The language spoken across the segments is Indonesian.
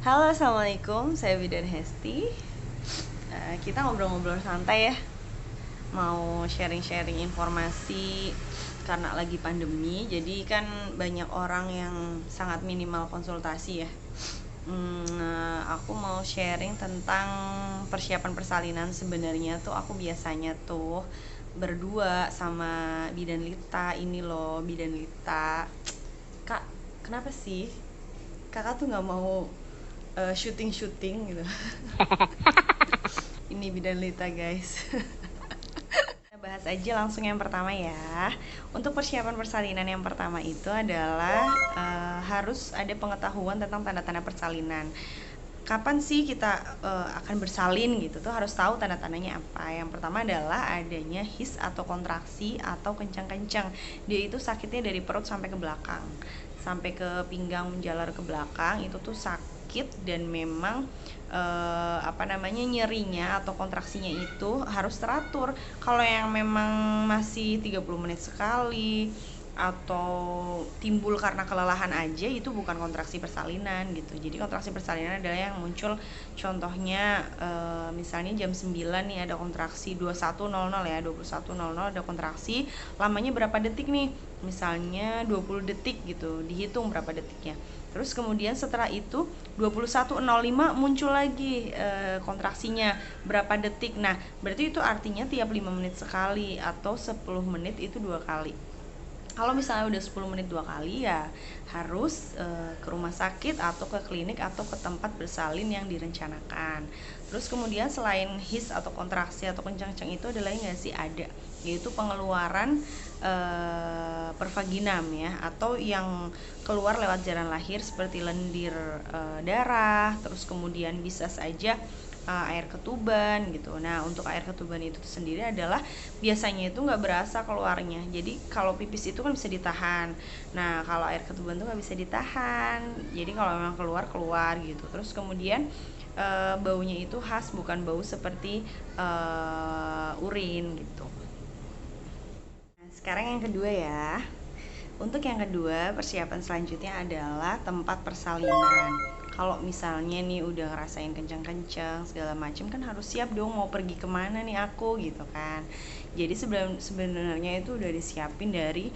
Halo, assalamualaikum. Saya Bidan Hesti. Kita ngobrol-ngobrol santai ya. Mau sharing-sharing informasi karena lagi pandemi. Jadi kan banyak orang yang sangat minimal konsultasi ya. Aku mau sharing tentang persiapan persalinan. Sebenarnya tuh aku biasanya tuh berdua sama Bidan Lita. Ini loh Bidan Lita. Kak, kenapa sih kakak tuh nggak mau syuting gitu? Ini Bidan Lita guys. Kita bahas aja langsung yang pertama ya. Untuk persiapan persalinan yang pertama itu adalah harus ada pengetahuan tentang tanda-tanda persalinan. Kapan sih kita akan bersalin gitu tuh harus tahu tanda-tandanya apa. Yang pertama adalah adanya his atau kontraksi atau kencang-kencang. Dia itu sakitnya dari perut sampai ke belakang, sampai ke pinggang menjalar ke belakang. Itu tuh sakit dan memang nyerinya atau kontraksinya itu harus teratur. Kalau yang memang masih 30 menit sekali atau timbul karena kelelahan aja, itu bukan kontraksi persalinan gitu. Jadi kontraksi persalinan adalah yang muncul contohnya misalnya jam 9 nih ada kontraksi 21.00 ya, 21.00 ada kontraksi, lamanya berapa detik nih? Misalnya 20 detik gitu, dihitung berapa detiknya. Terus kemudian setelah itu 21.05 muncul lagi kontraksinya berapa detik. Nah, berarti itu artinya tiap 5 menit sekali atau 10 menit itu 2 kali. Kalau misalnya udah 10 menit 2 kali ya harus ke rumah sakit atau ke klinik atau ke tempat bersalin yang direncanakan. Terus kemudian selain his atau kontraksi atau kencang-kencang itu ada lagi nggak sih? Ada, yaitu pengeluaran pervaginam ya, atau yang keluar lewat jalan lahir seperti lendir darah. Terus kemudian bisa saja air ketuban gitu. Nah, untuk air ketuban itu sendiri adalah biasanya itu nggak berasa keluarnya. Jadi kalau pipis itu kan bisa ditahan. Nah, kalau air ketuban tuh nggak bisa ditahan. Jadi kalau memang keluar gitu. Terus kemudian baunya itu khas, bukan bau seperti urin gitu. Nah, sekarang yang kedua ya. Untuk yang kedua, persiapan selanjutnya adalah tempat persalinan. Kalau misalnya nih udah ngerasain kencang-kencang segala macam, kan harus siap dong mau pergi kemana nih aku gitu kan. Jadi sebenarnya itu udah disiapin dari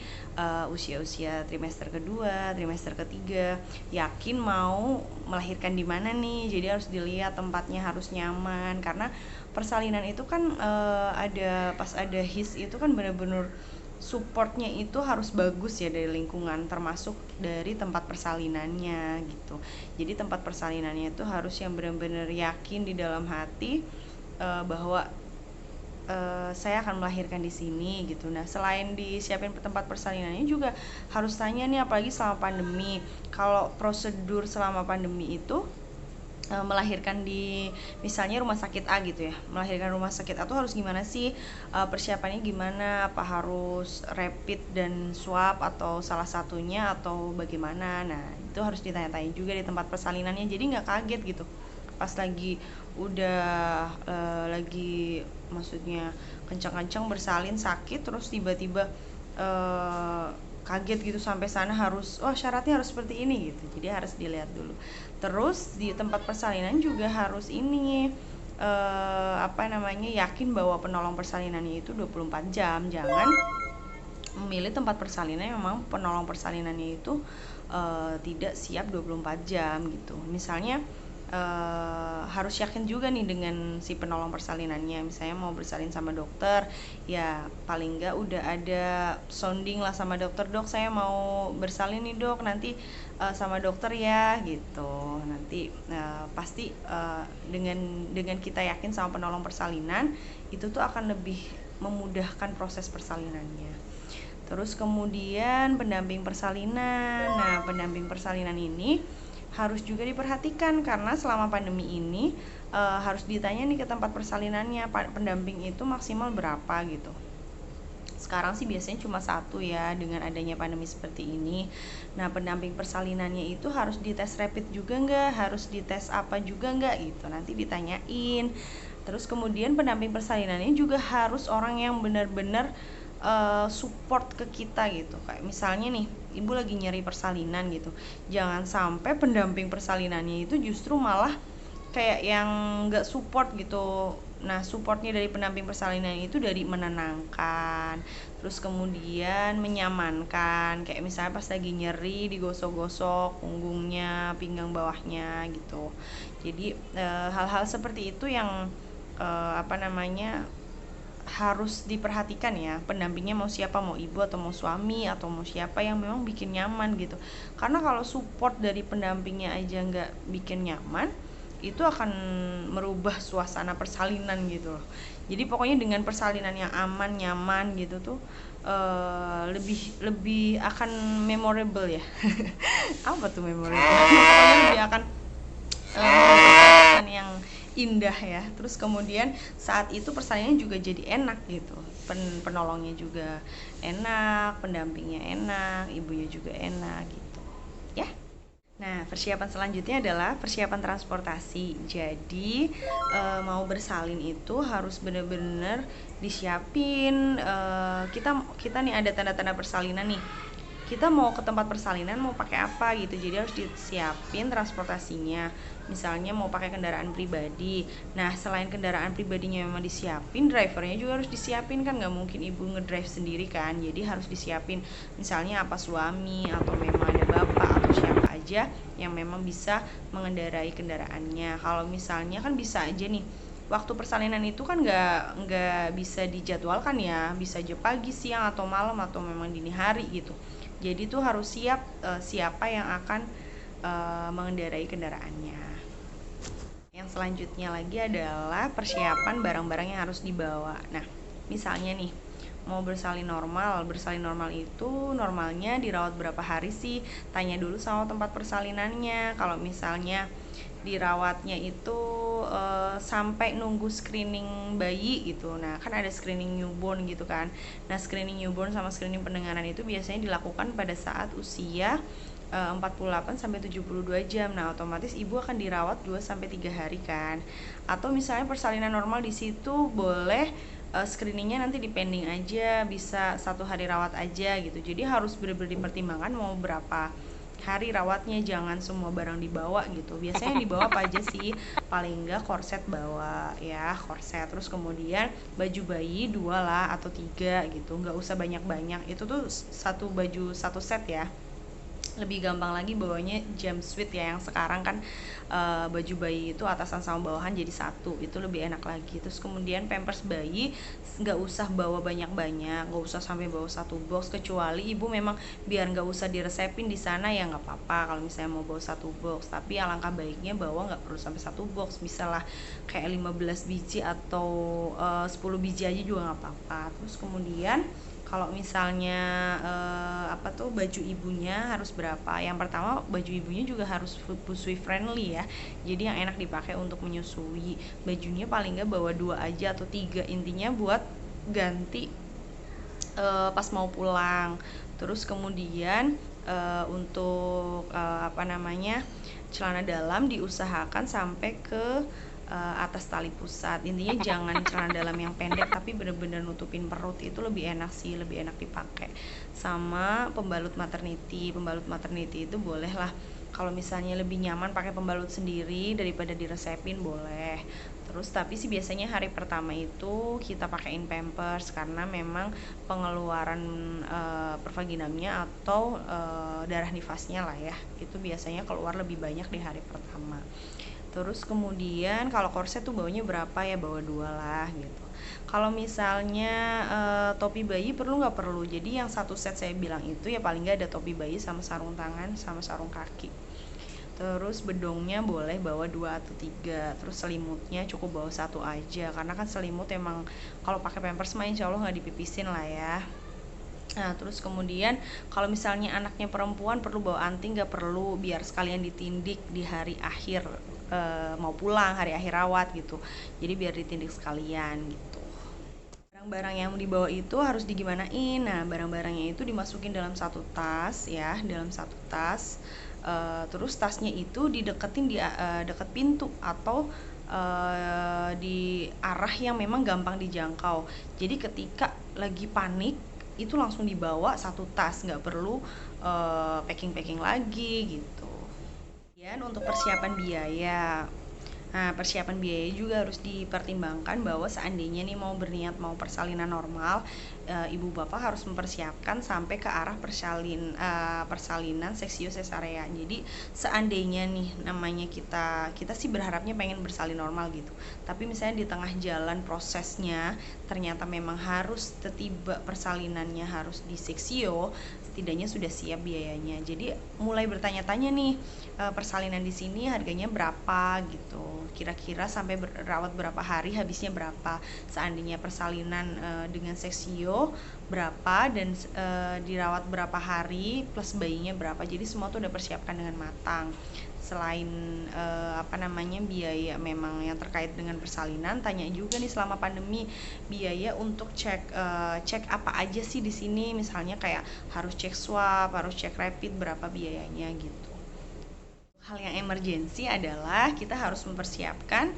usia-usia trimester kedua, trimester ketiga. Yakin mau melahirkan di mana nih? Jadi harus dilihat tempatnya harus nyaman, karena persalinan itu kan pas ada his itu kan bener-bener supportnya itu harus bagus ya dari lingkungan, termasuk dari tempat persalinannya gitu. Jadi tempat persalinannya itu harus yang benar-benar yakin di dalam hati bahwa saya akan melahirkan di sini gitu. Nah, selain disiapin tempat persalinannya juga harus tanya nih, apalagi selama pandemi. Kalau prosedur selama pandemi itu melahirkan di misalnya rumah sakit A gitu ya, melahirkan rumah sakit A tuh harus gimana sih, persiapannya gimana, apa harus rapid dan swab atau salah satunya atau bagaimana. Nah, itu harus ditanya-tanya juga di tempat persalinannya, jadi nggak kaget gitu pas lagi udah lagi maksudnya kencang-kencang bersalin sakit terus tiba-tiba kaget gitu sampai sana harus syaratnya harus seperti ini gitu. Jadi harus dilihat dulu. Terus di tempat persalinan juga harus ini yakin bahwa penolong persalinannya itu 24 jam. Jangan memilih tempat persalinan yang memang penolong persalinannya itu tidak siap 24 jam gitu. Misalnya harus yakin juga nih dengan si penolong persalinannya. Misalnya mau bersalin sama dokter, ya paling enggak udah ada sounding lah sama dokter, dok saya mau bersalin nih dok, nanti sama dokter ya gitu. Nanti pasti dengan kita yakin sama penolong persalinan itu tuh akan lebih memudahkan proses persalinannya. Terus kemudian pendamping persalinan. Nah, pendamping persalinan ini harus juga diperhatikan karena selama pandemi ini harus ditanya nih ke tempat persalinannya, pendamping itu maksimal berapa gitu. Sekarang sih biasanya cuma 1 ya dengan adanya pandemi seperti ini. Nah, pendamping persalinannya itu harus dites rapid juga nggak, harus dites apa juga nggak gitu, nanti ditanyain. Terus kemudian pendamping persalinannya juga harus orang yang benar-benar support ke kita gitu. Kayak misalnya nih ibu lagi nyari persalinan gitu, jangan sampai pendamping persalinannya itu justru malah kayak yang nggak support gitu. Nah, supportnya dari pendamping persalinan itu dari menenangkan, terus kemudian menyamankan, kayak misalnya pas lagi nyeri digosok-gosok punggungnya, pinggang bawahnya gitu. Jadi hal-hal seperti itu yang harus diperhatikan ya, pendampingnya mau siapa, mau ibu atau mau suami atau mau siapa yang memang bikin nyaman gitu. Karena kalau support dari pendampingnya aja nggak bikin nyaman, itu akan merubah suasana persalinan gitu loh. Jadi pokoknya dengan persalinan yang aman, nyaman gitu tuh lebih akan memorable ya. Apa tuh memorable? Pokoknya lebih akan kesan yang indah ya. Terus kemudian saat itu persalinan juga jadi enak gitu, penolongnya juga enak, pendampingnya enak, ibunya juga enak gitu ya. Nah, persiapan selanjutnya adalah persiapan transportasi. Jadi mau bersalin itu harus benar-benar disiapin. Kita nih ada tanda-tanda persalinan nih, kita mau ke tempat persalinan mau pakai apa gitu, jadi harus disiapin transportasinya. Misalnya mau pakai kendaraan pribadi, nah selain kendaraan pribadinya memang disiapin, drivernya juga harus disiapin, kan nggak mungkin ibu ngedrive sendiri kan, jadi harus disiapin. Misalnya apa suami atau memang ada bapak atau siapa aja yang memang bisa mengendarai kendaraannya. Kalau misalnya kan bisa aja nih, waktu persalinan itu kan nggak bisa dijadwalkan ya, bisa aja pagi, siang, atau malam, atau memang dini hari gitu. Jadi tuh harus siap siapa yang akan mengendarai kendaraannya. Yang selanjutnya lagi adalah persiapan barang-barang yang harus dibawa. Nah, misalnya nih mau bersalin normal itu normalnya dirawat berapa hari sih? Tanya dulu sama tempat persalinannya. Kalau misalnya dirawatnya itu sampai nunggu screening bayi gitu. Nah, kan ada screening newborn gitu kan. Nah, screening newborn sama screening pendengaran itu biasanya dilakukan pada saat usia 48 sampai 72 jam. Nah, otomatis ibu akan dirawat 2 sampai 3 hari kan. Atau misalnya persalinan normal di situ boleh screeningnya nanti dipending aja, bisa 1 hari rawat aja gitu. Jadi harus benar-benar dipertimbangkan mau berapa hari rawatnya, jangan semua barang dibawa gitu. Biasanya dibawa apa aja sih? Paling enggak korset bawa ya, korset. Terus kemudian baju bayi 2 lah atau 3 gitu, nggak usah banyak-banyak. Itu tuh satu baju satu set ya. Lebih gampang lagi bawanya jumpsuit ya, yang sekarang kan baju bayi itu atasan sama bawahan jadi satu, itu lebih enak lagi. Terus kemudian pampers bayi nggak usah bawa banyak-banyak, nggak usah sampai bawa 1 box, kecuali ibu memang biar nggak usah diresepin di sana ya nggak apa-apa kalau misalnya mau bawa 1 box. Tapi alangkah baiknya bawa nggak perlu sampai 1 box, bisa lah kayak 15 biji atau 10 biji aja juga nggak apa-apa. Terus kemudian kalau misalnya baju ibunya harus berapa? Yang pertama, baju ibunya juga harus busui friendly ya. Jadi yang enak dipakai untuk menyusui. Bajunya paling nggak bawa 2 aja atau 3, intinya buat ganti pas mau pulang. Terus kemudian untuk celana dalam diusahakan sampai ke atas tali pusat. Intinya jangan celana dalam yang pendek tapi bener-bener nutupin perut, itu lebih enak sih, lebih enak dipakai. Sama pembalut maternity itu boleh lah, kalau misalnya lebih nyaman pakai pembalut sendiri daripada diresepin boleh. Terus tapi sih biasanya hari pertama itu kita pakein pampers karena memang pengeluaran pervaginamnya atau darah nifasnya lah ya, itu biasanya keluar lebih banyak di hari pertama. Terus kemudian kalau korset tuh bawanya berapa ya, bawa 2 lah gitu. Kalau misalnya topi bayi perlu nggak perlu, jadi yang 1 set saya bilang itu ya paling nggak ada topi bayi sama sarung tangan sama sarung kaki. Terus bedongnya boleh bawa 2 atau 3. Terus selimutnya cukup bawa 1 aja, karena kan selimut emang kalau pakai pampers mah insya Allah nggak dipipisin lah ya. Nah, terus kemudian kalau misalnya anaknya perempuan perlu bawa anting, nggak perlu, biar sekalian ditindik di hari akhir mau pulang, hari akhir rawat gitu. Jadi biar ditindik sekalian gitu. Barang-barang yang dibawa itu harus digimanain. Nah, barang-barangnya itu dimasukin dalam 1 tas ya, dalam 1 tas. Terus tasnya itu dideketin di deket pintu atau di arah yang memang gampang dijangkau. Jadi ketika lagi panik itu langsung dibawa satu tas, nggak perlu packing-packing lagi gitu. Kemudian untuk persiapan biaya. Nah, persiapan biaya juga harus dipertimbangkan bahwa seandainya nih mau berniat mau persalinan normal, ibu bapak harus mempersiapkan sampai ke arah persalinan seksio sesarea. Jadi seandainya nih namanya kita sih berharapnya pengen bersalin normal gitu. Tapi misalnya di tengah jalan prosesnya ternyata memang harus tiba persalinannya harus di seksio, setidaknya sudah siap biayanya. Jadi mulai bertanya-tanya nih, persalinan di sini harganya berapa gitu, kira-kira sampai berawat berapa hari, habisnya berapa, seandainya persalinan dengan seksio berapa, dan dirawat berapa hari plus bayinya berapa. Jadi semua tuh udah persiapkan dengan matang. Selain biaya memang yang terkait dengan persalinan, tanya juga nih selama pandemi biaya untuk cek apa aja sih di sini, misalnya kayak harus cek swab, harus cek rapid, berapa biayanya gitu. Hal yang emergensi adalah kita harus mempersiapkan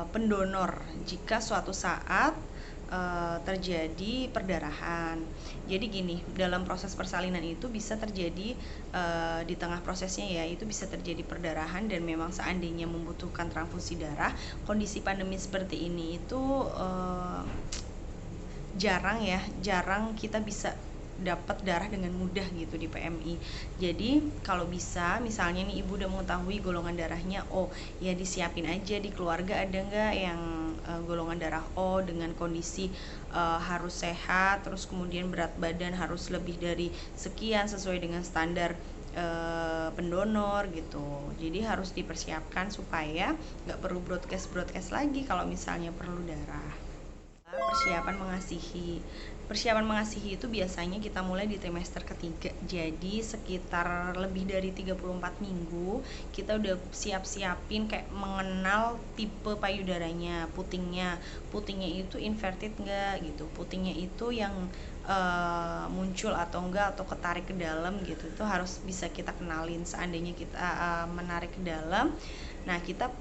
pendonor jika suatu saat terjadi perdarahan. Jadi gini, dalam proses persalinan itu bisa terjadi di tengah prosesnya ya, itu bisa terjadi perdarahan, dan memang seandainya membutuhkan transfusi darah, kondisi pandemi seperti ini itu jarang kita bisa dapat darah dengan mudah gitu di PMI. Jadi kalau bisa, misalnya nih ibu udah mengetahui golongan darahnya O, ya disiapin aja di keluarga ada nggak yang golongan darah O dengan kondisi harus sehat, terus kemudian berat badan harus lebih dari sekian sesuai dengan standar pendonor gitu. Jadi harus dipersiapkan supaya nggak perlu broadcast lagi kalau misalnya perlu darah. Persiapan mengasihi itu biasanya kita mulai di trimester ketiga. Jadi sekitar lebih dari 34 minggu kita udah siapin kayak mengenal tipe payudaranya, putingnya itu inverted enggak gitu, putingnya itu yang muncul atau enggak, atau ketarik ke dalam gitu, itu harus bisa kita kenalin. Seandainya kita menarik ke dalam, nah kita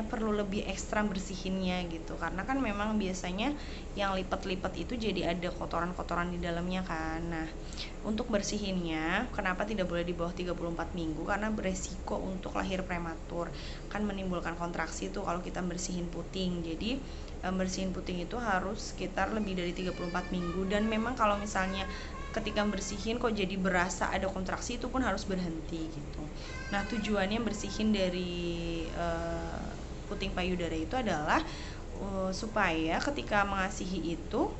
perlu lebih ekstra bersihinnya gitu, karena kan memang biasanya yang lipat-lipat itu jadi ada kotoran-kotoran di dalamnya kan. Nah, untuk bersihinnya kenapa tidak boleh di bawah 34 minggu, karena beresiko untuk lahir prematur, kan menimbulkan kontraksi tuh kalau kita bersihin puting. Jadi bersihin puting itu harus sekitar lebih dari 34 minggu, dan memang kalau misalnya ketika bersihin kok jadi berasa ada kontraksi, itu pun harus berhenti gitu. Nah, tujuannya bersihin dari puting payudara itu adalah supaya ketika mengasihi itu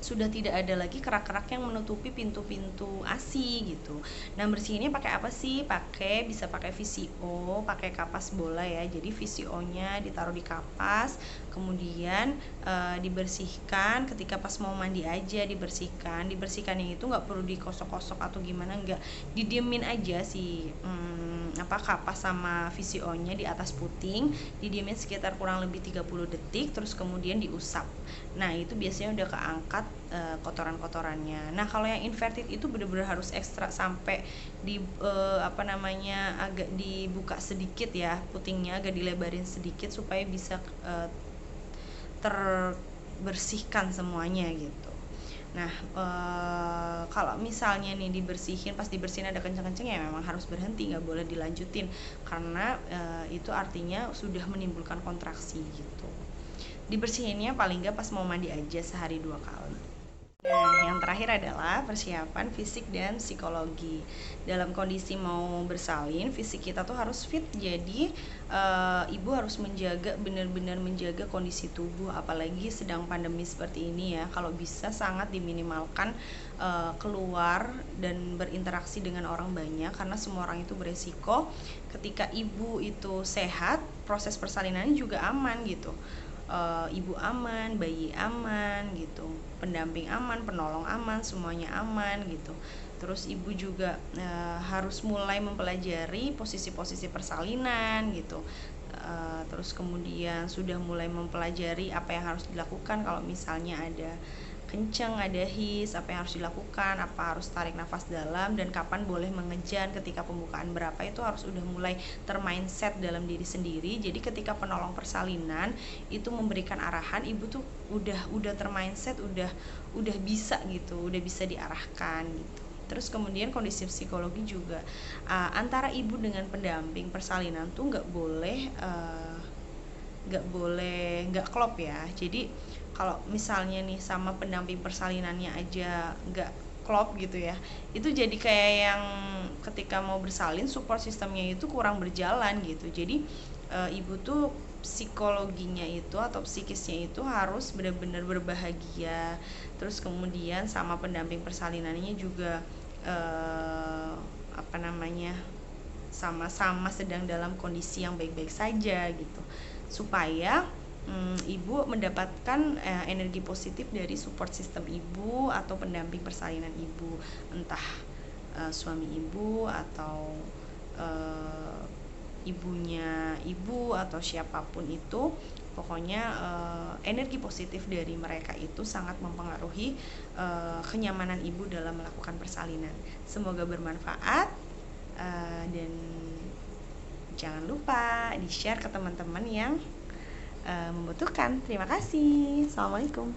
sudah tidak ada lagi kerak-kerak yang menutupi pintu-pintu ASI gitu. Nah, bersihinnya pakai apa sih? Bisa pakai VCO, pakai kapas bola ya. Jadi VCO-nya ditaruh di kapas, kemudian dibersihkan ketika pas mau mandi aja dibersihkan. Dibersihkannya itu nggak perlu dikosok-kosok atau gimana, nggak, didiemin aja sih. Kapas sama VCO-nya di atas puting, didiemin sekitar kurang lebih 30 detik, terus kemudian diusap. Nah, itu biasanya udah keangkat kotoran-kotorannya. Nah, kalau yang inverted itu benar-benar harus ekstra sampai di agak dibuka sedikit ya, putingnya agak dilebarin sedikit supaya bisa terbersihkan semuanya gitu. Nah, kalau misalnya nih pas dibersihin ada kenceng-kenceng, ya memang harus berhenti, nggak boleh dilanjutin, karena itu artinya sudah menimbulkan kontraksi gitu. Dibersihinnya paling nggak pas mau mandi aja sehari 2 kali. Nah, yang terakhir adalah persiapan fisik dan psikologi. Dalam kondisi mau bersalin, fisik kita tuh harus fit. Jadi ibu harus benar-benar menjaga kondisi tubuh, apalagi sedang pandemi seperti ini ya. Kalau bisa sangat diminimalkan keluar dan berinteraksi dengan orang banyak, karena semua orang itu beresiko. Ketika ibu itu sehat, proses persalinannya juga aman gitu. Ibu aman, bayi aman gitu, pendamping aman, penolong aman, semuanya aman gitu. Terus ibu juga harus mulai mempelajari posisi-posisi persalinan gitu. Terus kemudian sudah mulai mempelajari apa yang harus dilakukan kalau misalnya ada kenceng, ada his, apa yang harus dilakukan, apa harus tarik nafas dalam, dan kapan boleh mengejan, ketika pembukaan berapa, itu harus udah mulai termindset dalam diri sendiri. Jadi ketika penolong persalinan itu memberikan arahan, ibu tuh udah termindset, udah bisa gitu, udah bisa diarahkan gitu. Terus kemudian kondisi psikologi juga, antara ibu dengan pendamping persalinan tuh nggak klop ya. Jadi kalau misalnya nih sama pendamping persalinannya aja nggak klop gitu ya, itu jadi kayak yang ketika mau bersalin support sistemnya itu kurang berjalan gitu. Jadi ibu tuh psikologinya itu atau psikisnya itu harus benar-benar berbahagia. Terus kemudian sama pendamping persalinannya juga apa namanya, sama-sama sedang dalam kondisi yang baik-baik saja gitu, supaya ibu mendapatkan energi positif dari support system ibu atau pendamping persalinan ibu, entah suami ibu atau ibunya ibu atau siapapun itu. Pokoknya energi positif dari mereka itu sangat mempengaruhi kenyamanan ibu dalam melakukan persalinan. Semoga bermanfaat, dan jangan lupa di-share ke teman-teman yang membutuhkan. Terima kasih. Assalamualaikum.